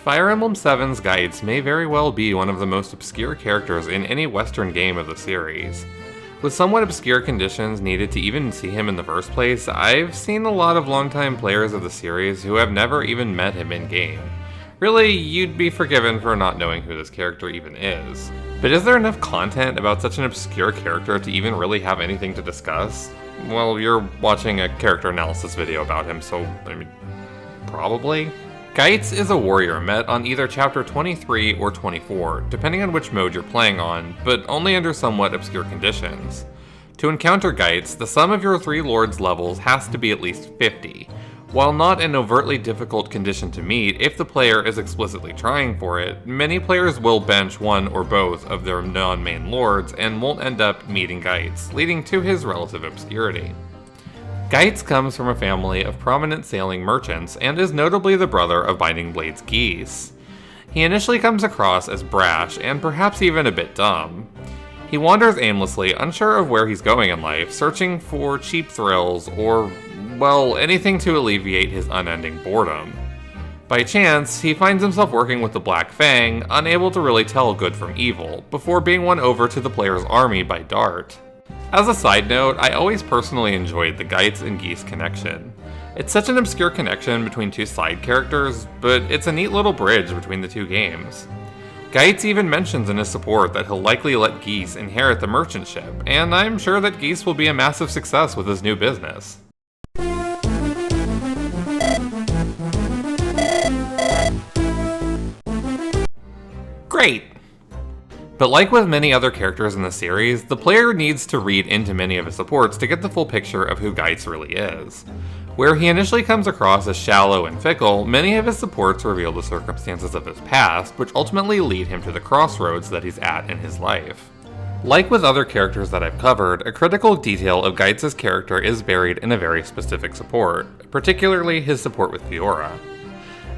Fire Emblem 7's Geitz may very well be one of the most obscure characters in any Western game of the series. With somewhat obscure conditions needed to even see him in the first place, I've seen a lot of longtime players of the series who have never even met him in-game. Really, you'd be forgiven for not knowing who this character even is. But is there enough content about such an obscure character to even really have anything to discuss? Well, you're watching a character analysis video about him, so, probably? Geitz is a warrior met on either Chapter 23 or 24, depending on which mode you're playing on, but only under somewhat obscure conditions. To encounter Geitz, the sum of your 3 lords levels has to be at least 50. While not an overtly difficult condition to meet if the player is explicitly trying for it, many players will bench one or both of their non-main lords and won't end up meeting Geitz, leading to his relative obscurity. Geitz comes from a family of prominent sailing merchants and is notably the brother of Binding Blade's Geitz. He initially comes across as brash and perhaps even a bit dumb. He wanders aimlessly, unsure of where he's going in life, searching for cheap thrills or, well, anything to alleviate his unending boredom. By chance, he finds himself working with the Black Fang, unable to really tell good from evil, before being won over to the player's army by Dart. As a side note, I always personally enjoyed the Geitz and Geitzs connection. It's such an obscure connection between 2 side characters, but it's a neat little bridge between the 2 games. Geitz even mentions in his support that he'll likely let Geitzs inherit the merchant ship, and I'm sure that Geitzs will be a massive success with his new business. Great! But like with many other characters in the series, the player needs to read into many of his supports to get the full picture of who Geitz really is. Where he initially comes across as shallow and fickle, many of his supports reveal the circumstances of his past, which ultimately lead him to the crossroads that he's at in his life. Like with other characters that I've covered, a critical detail of Geitz's character is buried in a very specific support, particularly his support with Fiora.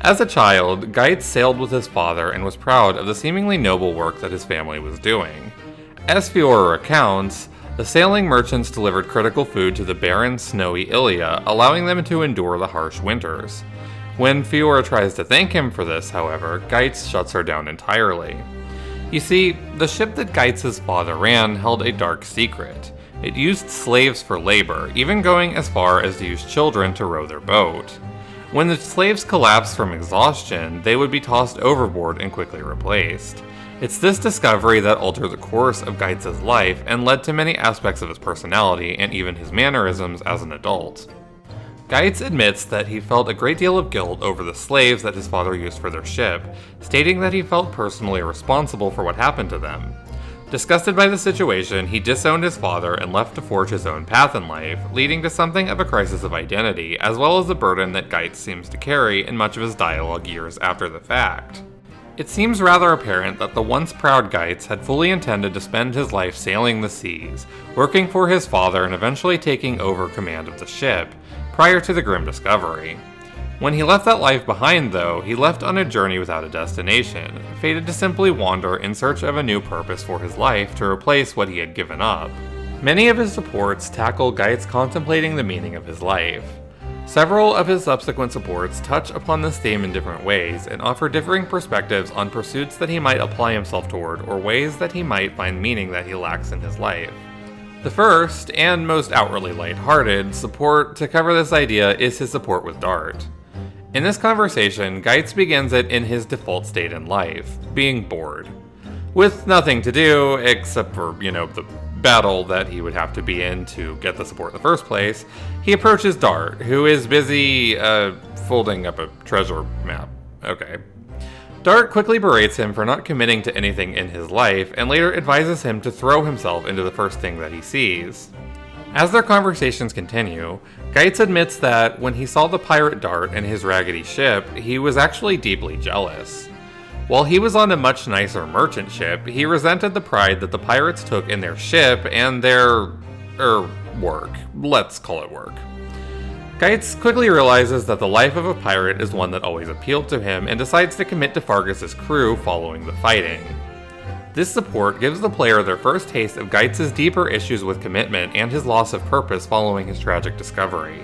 As a child, Geitz sailed with his father and was proud of the seemingly noble work that his family was doing. As Fiora recounts, the sailing merchants delivered critical food to the barren, snowy Ilia, allowing them to endure the harsh winters. When Fiora tries to thank him for this, however, Geitz shuts her down entirely. You see, the ship that Geitz's father ran held a dark secret. It used slaves for labor, even going as far as to use children to row their boat. When the slaves collapsed from exhaustion, they would be tossed overboard and quickly replaced. It's this discovery that altered the course of Geitz's life and led to many aspects of his personality and even his mannerisms as an adult. Geitz admits that he felt a great deal of guilt over the slaves that his father used for their ship, stating that he felt personally responsible for what happened to them. Disgusted by the situation, he disowned his father and left to forge his own path in life, leading to something of a crisis of identity, as well as the burden that Geitz seems to carry in much of his dialogue years after the fact. It seems rather apparent that the once proud Geitz had fully intended to spend his life sailing the seas, working for his father and eventually taking over command of the ship, prior to the grim discovery. When he left that life behind, though, he left on a journey without a destination, fated to simply wander in search of a new purpose for his life to replace what he had given up. Many of his supports tackle Geitz contemplating the meaning of his life. Several of his subsequent supports touch upon this theme in different ways and offer differing perspectives on pursuits that he might apply himself toward or ways that he might find meaning that he lacks in his life. The first, and most outwardly lighthearted, support to cover this idea is his support with Dart. In this conversation, Geitz begins it in his default state in life, being bored. With nothing to do, except for, the battle that he would have to be in to get the support in the first place, he approaches Dart, who is busy, folding up a treasure map. Okay. Dart quickly berates him for not committing to anything in his life, and later advises him to throw himself into the first thing that he sees. As their conversations continue, Geitz admits that when he saw the pirate Dart and his raggedy ship, he was actually deeply jealous. While he was on a much nicer merchant ship, he resented the pride that the pirates took in their ship and their, work. Let's call it work. Geitz quickly realizes that the life of a pirate is one that always appealed to him and decides to commit to Fargus's crew following the fighting. This support gives the player their first taste of Geitz's deeper issues with commitment and his loss of purpose following his tragic discovery.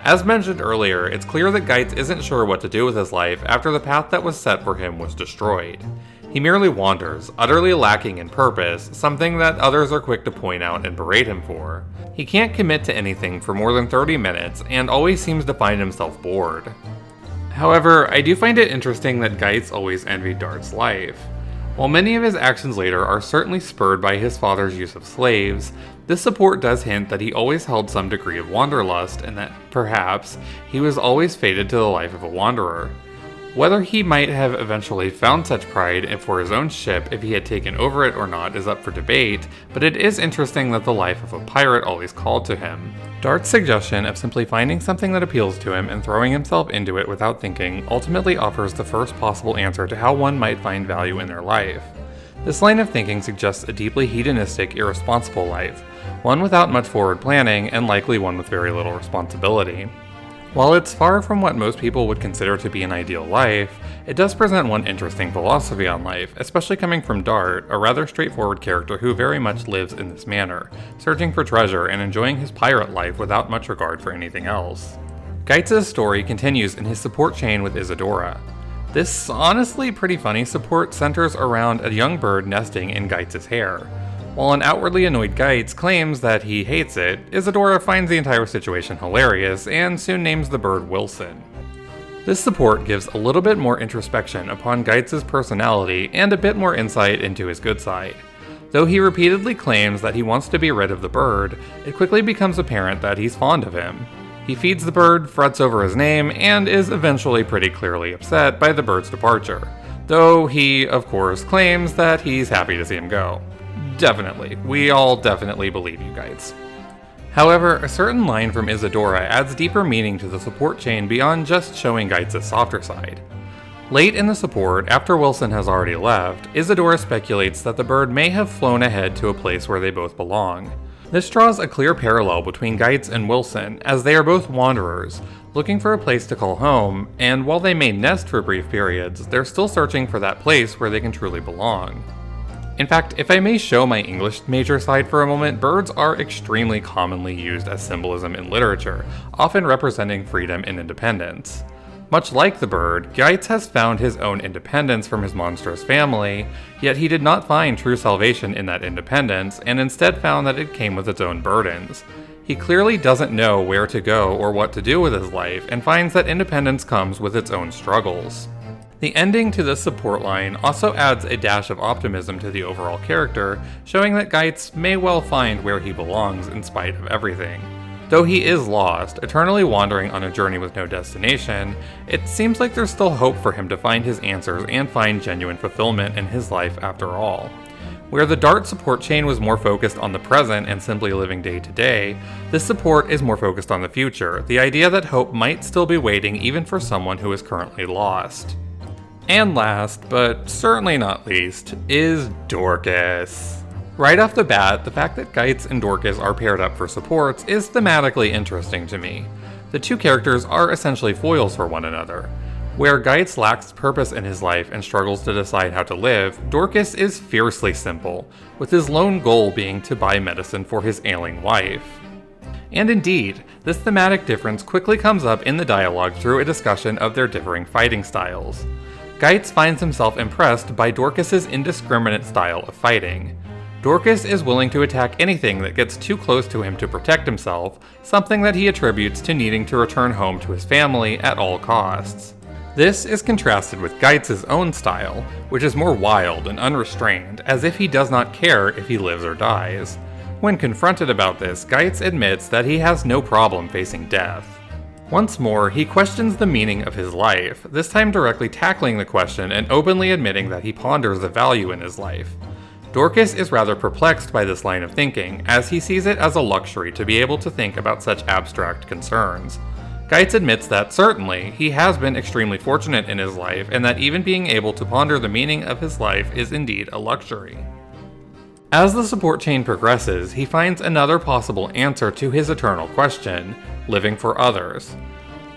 As mentioned earlier, it's clear that Geitz isn't sure what to do with his life after the path that was set for him was destroyed. He merely wanders, utterly lacking in purpose, something that others are quick to point out and berate him for. He can't commit to anything for more than 30 minutes and always seems to find himself bored. However, I do find it interesting that Geitz always envied Dart's life. While many of his actions later are certainly spurred by his father's use of slaves, this support does hint that he always held some degree of wanderlust and that, perhaps, he was always fated to the life of a wanderer. Whether he might have eventually found such pride for his own ship if he had taken over it or not is up for debate, but it is interesting that the life of a pirate always called to him. Dart's suggestion of simply finding something that appeals to him and throwing himself into it without thinking ultimately offers the first possible answer to how one might find value in their life. This line of thinking suggests a deeply hedonistic, irresponsible life, one without much forward planning and likely one with very little responsibility. While it's far from what most people would consider to be an ideal life, it does present one interesting philosophy on life, especially coming from Dart, a rather straightforward character who very much lives in this manner, searching for treasure and enjoying his pirate life without much regard for anything else. Geitz's story continues in his support chain with Isidora. This honestly pretty funny support centers around a young bird nesting in Geitz's hair. While an outwardly annoyed Geitz claims that he hates it, Isidora finds the entire situation hilarious and soon names the bird Wilson. This support gives a little bit more introspection upon Geitz's personality and a bit more insight into his good side. Though he repeatedly claims that he wants to be rid of the bird, it quickly becomes apparent that he's fond of him. He feeds the bird, frets over his name, and is eventually pretty clearly upset by the bird's departure, though he, of course, claims that he's happy to see him go. Definitely. We all definitely believe you, Geitz. However, a certain line from Isidora adds deeper meaning to the support chain beyond just showing Geitz's softer side. Late in the support, after Wilson has already left, Isidora speculates that the bird may have flown ahead to a place where they both belong. This draws a clear parallel between Geitz and Wilson, as they are both wanderers, looking for a place to call home, and while they may nest for brief periods, they're still searching for that place where they can truly belong. In fact, if I may show my English major side for a moment, birds are extremely commonly used as symbolism in literature, often representing freedom and independence. Much like the bird, Geitz has found his own independence from his monstrous family, yet he did not find true salvation in that independence, and instead found that it came with its own burdens. He clearly doesn't know where to go or what to do with his life, and finds that independence comes with its own struggles. The ending to this support line also adds a dash of optimism to the overall character, showing that Geitz may well find where he belongs in spite of everything. Though he is lost, eternally wandering on a journey with no destination, it seems like there's still hope for him to find his answers and find genuine fulfillment in his life after all. Where the Dart support chain was more focused on the present and simply living day to day, this support is more focused on the future, the idea that hope might still be waiting even for someone who is currently lost. And last, but certainly not least, is Dorcas. Right off the bat, the fact that Geitz and Dorcas are paired up for supports is thematically interesting to me. The two characters are essentially foils for one another. Where Geitz lacks purpose in his life and struggles to decide how to live, Dorcas is fiercely simple, with his lone goal being to buy medicine for his ailing wife. And indeed, this thematic difference quickly comes up in the dialogue through a discussion of their differing fighting styles. Geitz finds himself impressed by Dorcas's indiscriminate style of fighting. Dorcas is willing to attack anything that gets too close to him to protect himself, something that he attributes to needing to return home to his family at all costs. This is contrasted with Geitz's own style, which is more wild and unrestrained, as if he does not care if he lives or dies. When confronted about this, Geitz admits that he has no problem facing death. Once more, he questions the meaning of his life, this time directly tackling the question and openly admitting that he ponders the value in his life. Dorcas is rather perplexed by this line of thinking, as he sees it as a luxury to be able to think about such abstract concerns. Geitz admits that, certainly, he has been extremely fortunate in his life, and that even being able to ponder the meaning of his life is indeed a luxury. As the support chain progresses, he finds another possible answer to his eternal question: living for others.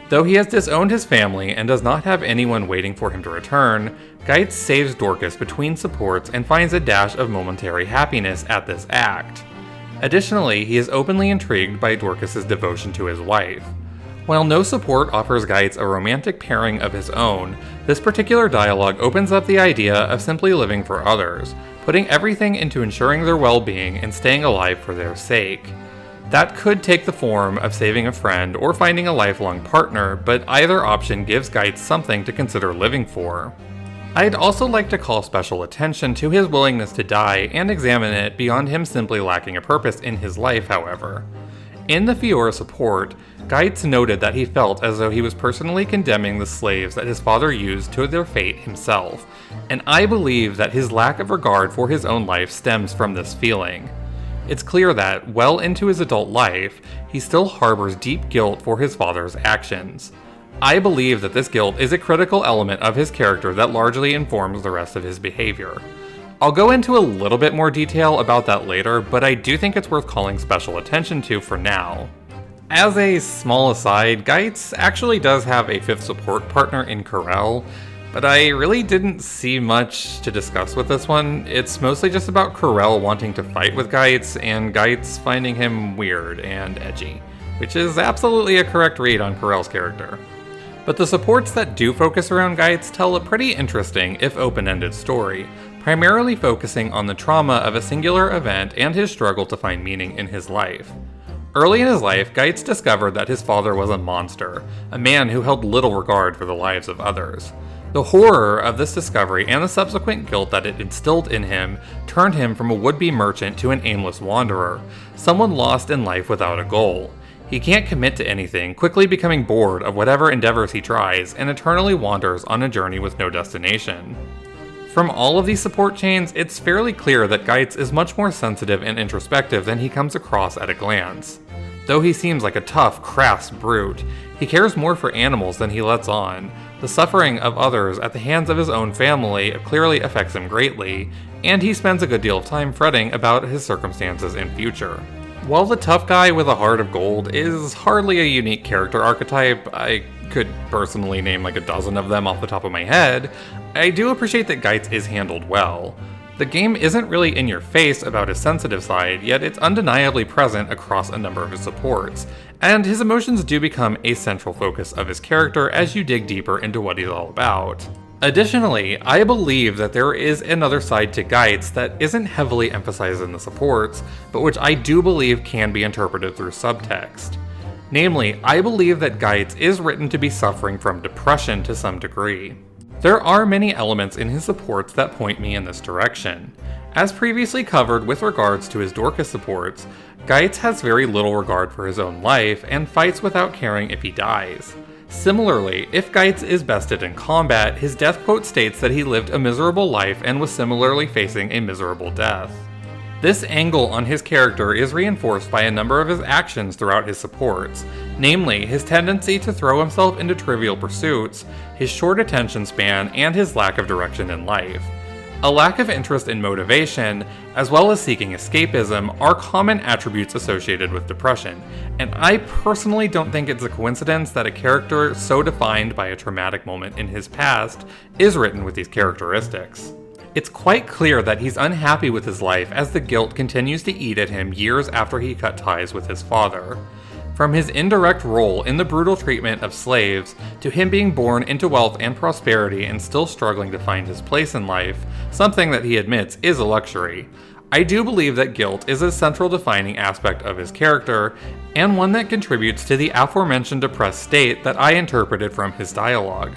Though he has disowned his family and does not have anyone waiting for him to return, Geitz saves Dorcas between supports and finds a dash of momentary happiness at this act. Additionally, he is openly intrigued by Dorcas's devotion to his wife. While no support offers Geitz a romantic pairing of his own, this particular dialogue opens up the idea of simply living for others, putting everything into ensuring their well-being and staying alive for their sake. That could take the form of saving a friend or finding a lifelong partner, but either option gives Geitz something to consider living for. I'd also like to call special attention to his willingness to die and examine it beyond him simply lacking a purpose in his life, however. In the Fiora support, Geitz noted that he felt as though he was personally condemning the slaves that his father used to their fate himself, and I believe that his lack of regard for his own life stems from this feeling. It's clear that, well into his adult life, he still harbors deep guilt for his father's actions. I believe that this guilt is a critical element of his character that largely informs the rest of his behavior. I'll go into a little bit more detail about that later, but I do think it's worth calling special attention to for now. As a small aside, Geitz actually does have a fifth support partner in Corel, but I really didn't see much to discuss with this one. It's mostly just about Corel wanting to fight with Geitz, and Geitz finding him weird and edgy, which is absolutely a correct read on Corel's character. But the supports that do focus around Geitz tell a pretty interesting, if open-ended story, primarily focusing on the trauma of a singular event and his struggle to find meaning in his life. Early in his life, Geitz discovered that his father was a monster, a man who held little regard for the lives of others. The horror of this discovery and the subsequent guilt that it instilled in him turned him from a would-be merchant to an aimless wanderer, someone lost in life without a goal. He can't commit to anything, quickly becoming bored of whatever endeavors he tries, and eternally wanders on a journey with no destination. From all of these support chains, it's fairly clear that Geitz is much more sensitive and introspective than he comes across at a glance. Though he seems like a tough, crass brute, he cares more for animals than he lets on. The suffering of others at the hands of his own family clearly affects him greatly, and he spends a good deal of time fretting about his circumstances and future. While the tough guy with a heart of gold is hardly a unique character archetype, I could personally name like a dozen of them off the top of my head, I do appreciate that Geitz is handled well. The game isn't really in your face about his sensitive side, yet it's undeniably present across a number of his supports, and his emotions do become a central focus of his character as you dig deeper into what he's all about. Additionally, I believe that there is another side to Geitz that isn't heavily emphasized in the supports, but which I do believe can be interpreted through subtext. Namely, I believe that Geitz is written to be suffering from depression to some degree. There are many elements in his supports that point me in this direction. As previously covered with regards to his Dorcas supports, Geitz has very little regard for his own life and fights without caring if he dies. Similarly, if Geitz is bested in combat, his death quote states that he lived a miserable life and was similarly facing a miserable death. This angle on his character is reinforced by a number of his actions throughout his supports, namely his tendency to throw himself into trivial pursuits, his short attention span, and his lack of direction in life. A lack of interest in motivation, as well as seeking escapism, are common attributes associated with depression, and I personally don't think it's a coincidence that a character so defined by a traumatic moment in his past is written with these characteristics. It's quite clear that he's unhappy with his life as the guilt continues to eat at him years after he cut ties with his father. From his indirect role in the brutal treatment of slaves, to him being born into wealth and prosperity and still struggling to find his place in life, something that he admits is a luxury, I do believe that guilt is a central defining aspect of his character, and one that contributes to the aforementioned depressed state that I interpreted from his dialogue.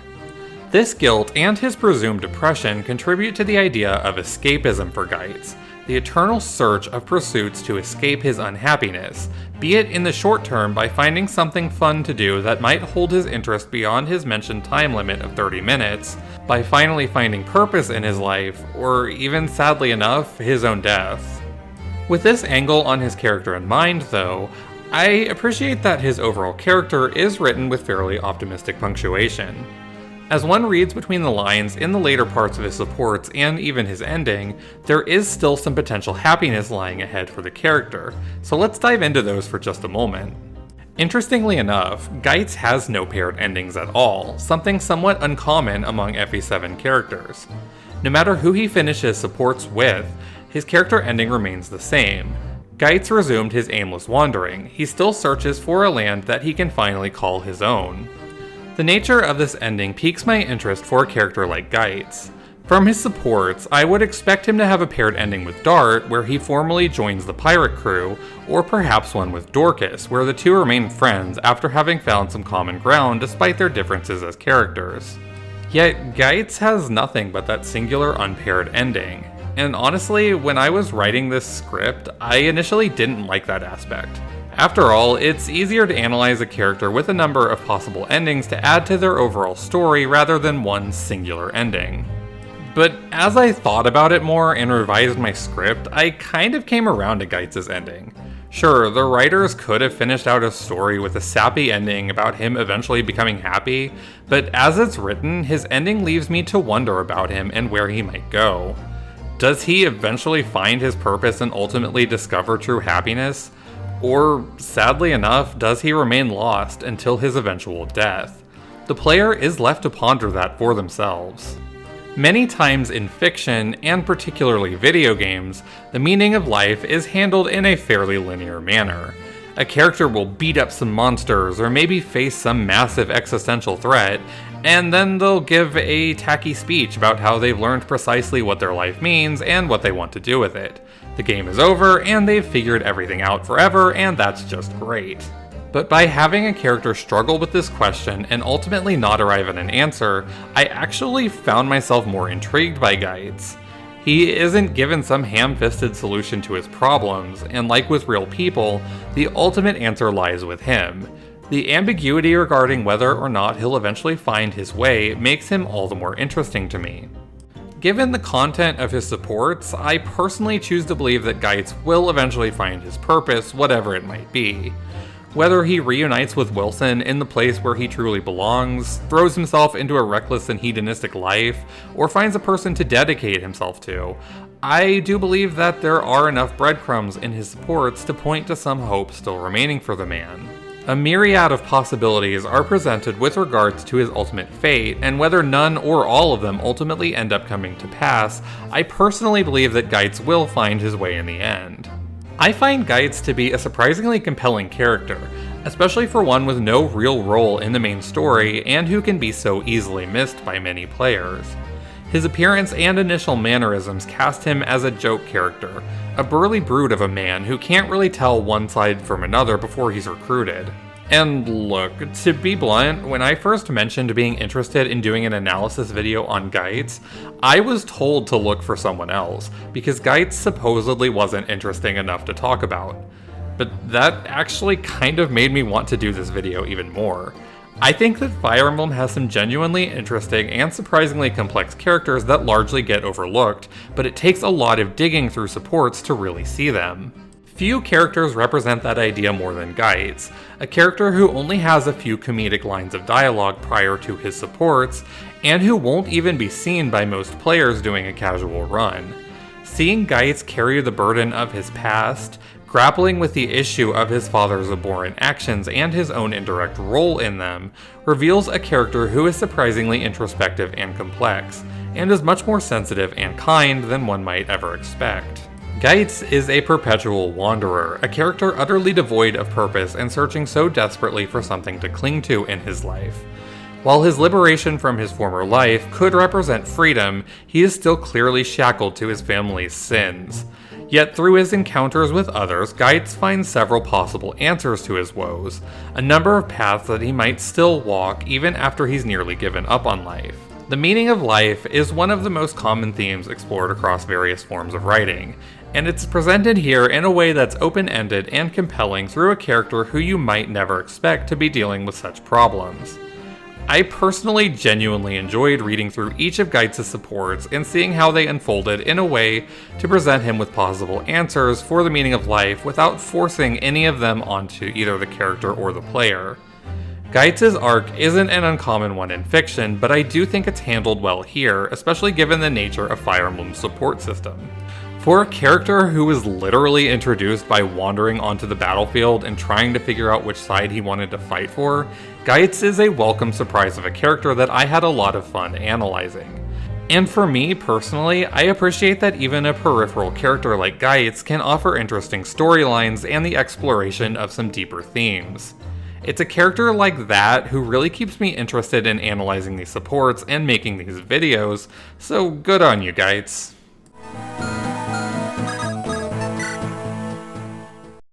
This guilt and his presumed depression contribute to the idea of escapism for Geitz, the eternal search of pursuits to escape his unhappiness, be it in the short term by finding something fun to do that might hold his interest beyond his mentioned time limit of 30 minutes, by finally finding purpose in his life, or even sadly enough, his own death. With this angle on his character in mind, though, I appreciate that his overall character is written with fairly optimistic punctuation. As one reads between the lines in the later parts of his supports and even his ending, there is still some potential happiness lying ahead for the character, so let's dive into those for just a moment. Interestingly enough, Geitz has no paired endings at all, something somewhat uncommon among FE7 characters. No matter who he finishes supports with, his character ending remains the same. Geitz resumed his aimless wandering. He still searches for a land that he can finally call his own. The nature of this ending piques my interest for a character like Geitz. From his supports, I would expect him to have a paired ending with Dart, where he formally joins the pirate crew, or perhaps one with Dorcas, where the two remain friends after having found some common ground despite their differences as characters. Yet, Geitz has nothing but that singular unpaired ending. And honestly, when I was writing this script, I initially didn't like that aspect. After all, it's easier to analyze a character with a number of possible endings to add to their overall story rather than one singular ending. But as I thought about it more and revised my script, I kind of came around to Geitz's ending. Sure, the writers could have finished out a story with a sappy ending about him eventually becoming happy, but as it's written, his ending leaves me to wonder about him and where he might go. Does he eventually find his purpose and ultimately discover true happiness? Or, sadly enough, does he remain lost until his eventual death? The player is left to ponder that for themselves. Many times in fiction, and particularly video games, the meaning of life is handled in a fairly linear manner. A character will beat up some monsters or maybe face some massive existential threat, and then they'll give a tacky speech about how they've learned precisely what their life means and what they want to do with it. The game is over, and they've figured everything out forever, and that's just great. But by having a character struggle with this question and ultimately not arrive at an answer, I actually found myself more intrigued by Geitz. He isn't given some ham-fisted solution to his problems, and like with real people, the ultimate answer lies with him. The ambiguity regarding whether or not he'll eventually find his way makes him all the more interesting to me. Given the content of his supports, I personally choose to believe that Geitz will eventually find his purpose, whatever it might be. Whether he reunites with Wilson in the place where he truly belongs, throws himself into a reckless and hedonistic life, or finds a person to dedicate himself to, I do believe that there are enough breadcrumbs in his supports to point to some hope still remaining for the man. A myriad of possibilities are presented with regards to his ultimate fate, and whether none or all of them ultimately end up coming to pass, I personally believe that Geitz will find his way in the end. I find Geitz to be a surprisingly compelling character, especially for one with no real role in the main story and who can be so easily missed by many players. His appearance and initial mannerisms cast him as a joke character, a burly brute of a man who can't really tell one side from another before he's recruited. And look, to be blunt, when I first mentioned being interested in doing an analysis video on Geitz, I was told to look for someone else, because Geitz supposedly wasn't interesting enough to talk about. But that actually kind of made me want to do this video even more. I think that Fire Emblem has some genuinely interesting and surprisingly complex characters that largely get overlooked, but it takes a lot of digging through supports to really see them. Few characters represent that idea more than Geitz, a character who only has a few comedic lines of dialogue prior to his supports, and who won't even be seen by most players doing a casual run. Seeing Geitz carry the burden of his past, grappling with the issue of his father's abhorrent actions and his own indirect role in them, reveals a character who is surprisingly introspective and complex, and is much more sensitive and kind than one might ever expect. Geitz is a perpetual wanderer, a character utterly devoid of purpose and searching so desperately for something to cling to in his life. While his liberation from his former life could represent freedom, he is still clearly shackled to his family's sins. Yet through his encounters with others, Geitz finds several possible answers to his woes, a number of paths that he might still walk even after he's nearly given up on life. The meaning of life is one of the most common themes explored across various forms of writing, and it's presented here in a way that's open-ended and compelling through a character who you might never expect to be dealing with such problems. I personally genuinely enjoyed reading through each of Geitz's supports and seeing how they unfolded in a way to present him with possible answers for the meaning of life without forcing any of them onto either the character or the player. Geitz's arc isn't an uncommon one in fiction, but I do think it's handled well here, especially given the nature of Fire Emblem's support system. For a character who was literally introduced by wandering onto the battlefield and trying to figure out which side he wanted to fight for, Geitz is a welcome surprise of a character that I had a lot of fun analyzing. And for me, personally, I appreciate that even a peripheral character like Geitz can offer interesting storylines and the exploration of some deeper themes. It's a character like that who really keeps me interested in analyzing these supports and making these videos, so good on you, Geitz.